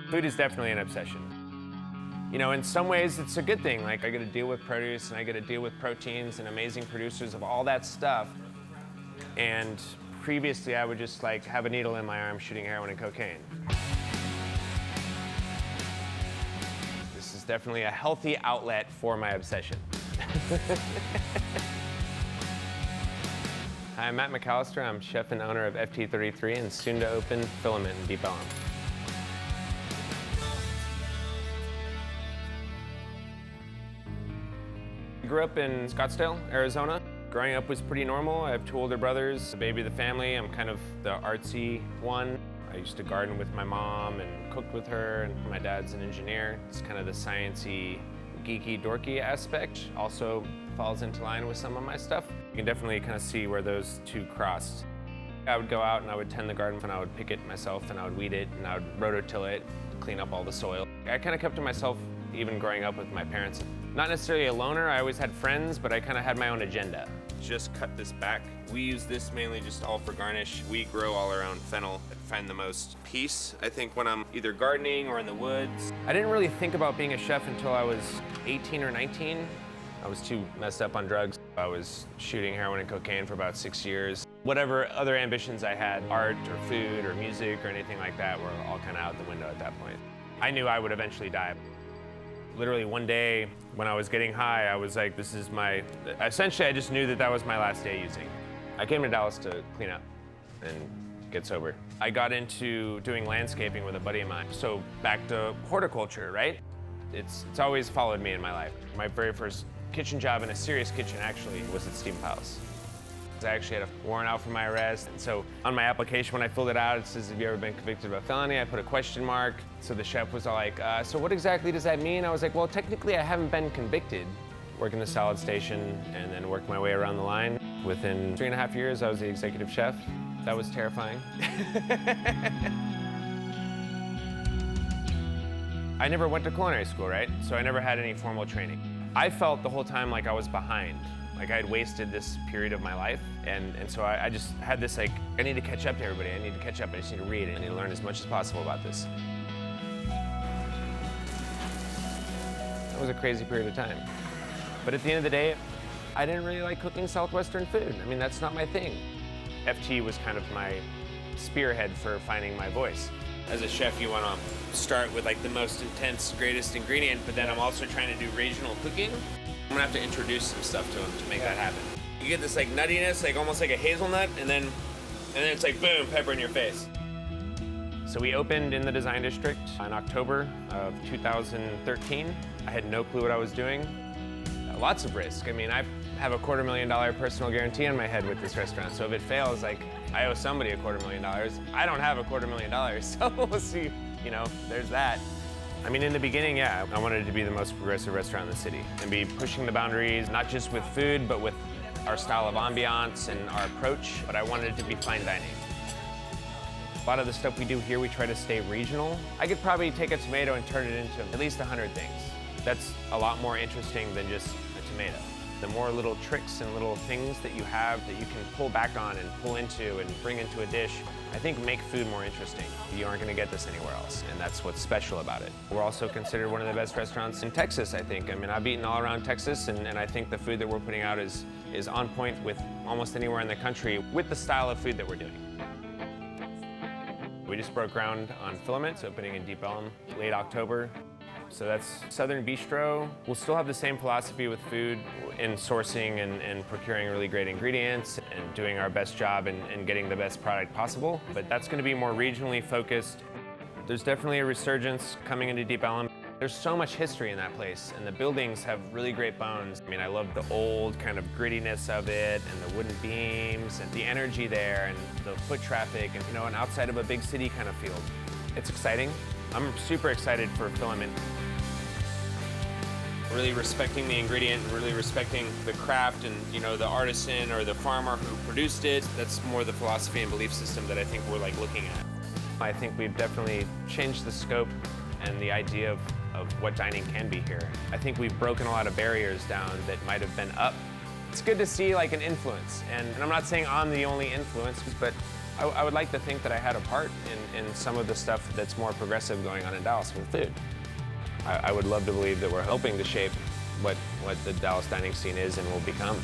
Food is definitely an obsession. You know, in some ways it's a good thing. Like, I get to deal with produce and I get to deal with proteins and amazing producers of all that stuff. And previously I would just like have a needle in my arm shooting heroin and cocaine. This is definitely a healthy outlet for my obsession. Hi, I'm Matt McCallister. I'm chef and owner of FT33 and soon to open Filament in Deep Ellum. I grew up in Scottsdale, Arizona. Growing up was pretty normal. I have two older brothers, the baby of the family. I'm kind of the artsy one. I used to garden with my mom and cooked with her, and my dad's an engineer. It's kind of the sciencey, geeky, dorky aspect. Also falls into line with some of my stuff. You can definitely kind of see where those two crossed. I would go out and I would tend the garden and I would pick it myself and I would weed it and I would rototill it, clean up all the soil. I kind of kept to myself even growing up with my parents. Not necessarily a loner, I always had friends, but I kind of had my own agenda. Just cut this back. We use this mainly just all for garnish. We grow all around fennel and find the most peace, I think, when I'm either gardening or in the woods. I didn't really think about being a chef until I was 18 or 19. I was too messed up on drugs. I was shooting heroin and cocaine for about 6 years. Whatever other ambitions I had, art or food or music or anything like that, were all kind of out the window at that point. I knew I would eventually die. Literally one day when I was getting high, I was like, this is my, essentially I just knew that that was my last day using. I came to Dallas to clean up and get sober. I got into doing landscaping with a buddy of mine. So back to horticulture, right? It's always followed me in my life. My very first kitchen job in a serious kitchen actually was at Steve Powell's. I actually had a warrant out for my arrest. And so on my application, when I filled it out, it says, have you ever been convicted of a felony? I put a question mark. So the chef was all like, so what exactly does that mean? I was like, well, technically I haven't been convicted. Worked in the salad station and then worked my way around the line. Within 3.5 years, I was the executive chef. That was terrifying. I never went to culinary school, right? So I never had any formal training. I felt the whole time like I was behind. Like I had wasted this period of my life, and so I just had this like, I need to catch up to everybody, I need to catch up, I just need to read, I need to learn as much as possible about this. That was a crazy period of time. But at the end of the day, I didn't really like cooking Southwestern food. I mean, that's not my thing. FT was kind of my spearhead for finding my voice. As a chef, you want to start with like the most intense, greatest ingredient, but then I'm also trying to do regional cooking. I'm gonna have to introduce some stuff to him to make that happen. You get this like nuttiness, like almost like a hazelnut, and then it's like boom, pepper in your face. So we opened in the Design District in October of 2013. I had no clue what I was doing. Lots of risk. I mean, I have a $250,000 personal guarantee on my head with this restaurant. So if it fails, like I owe somebody a $250,000. I don't have a $250,000, so we'll see. You know, there's that. I mean, in the beginning, yeah, I wanted it to be the most progressive restaurant in the city and be pushing the boundaries, not just with food, but with our style of ambiance and our approach, but I wanted it to be fine dining. A lot of the stuff we do here, we try to stay regional. I could probably take a tomato and turn it into at least 100 things. That's a lot more interesting than just a tomato. The more little tricks and little things that you have that you can pull back on and pull into and bring into a dish, I think make food more interesting. You aren't gonna get this anywhere else, and that's what's special about it. We're also considered one of the best restaurants in Texas, I think. I mean, I've eaten all around Texas, and I think the food that we're putting out is on point with almost anywhere in the country with the style of food that we're doing. We just broke ground on Filament, opening in Deep Ellum, late October. So that's Southern Bistro. We'll still have the same philosophy with food in sourcing and procuring really great ingredients and doing our best job and getting the best product possible. But that's gonna be more regionally focused. There's definitely a resurgence coming into Deep Ellum. There's so much history in that place, and the buildings have really great bones. I mean, I love the old kind of grittiness of it, and the wooden beams, and the energy there, and the foot traffic, and you know, an outside of a big city kind of feel. It's exciting. I'm super excited for Filament. Really respecting the ingredient, and really respecting the craft and, you know, the artisan or the farmer who produced it. That's more the philosophy and belief system that I think we're like looking at. I think we've definitely changed the scope and the idea of what dining can be here. I think we've broken a lot of barriers down that might have been up. It's good to see like an influence, and I'm not saying I'm the only influence, but I would like to think that I had a part in some of the stuff that's more progressive going on in Dallas with food. I would love to believe that we're helping to shape what the Dallas dining scene is and will become.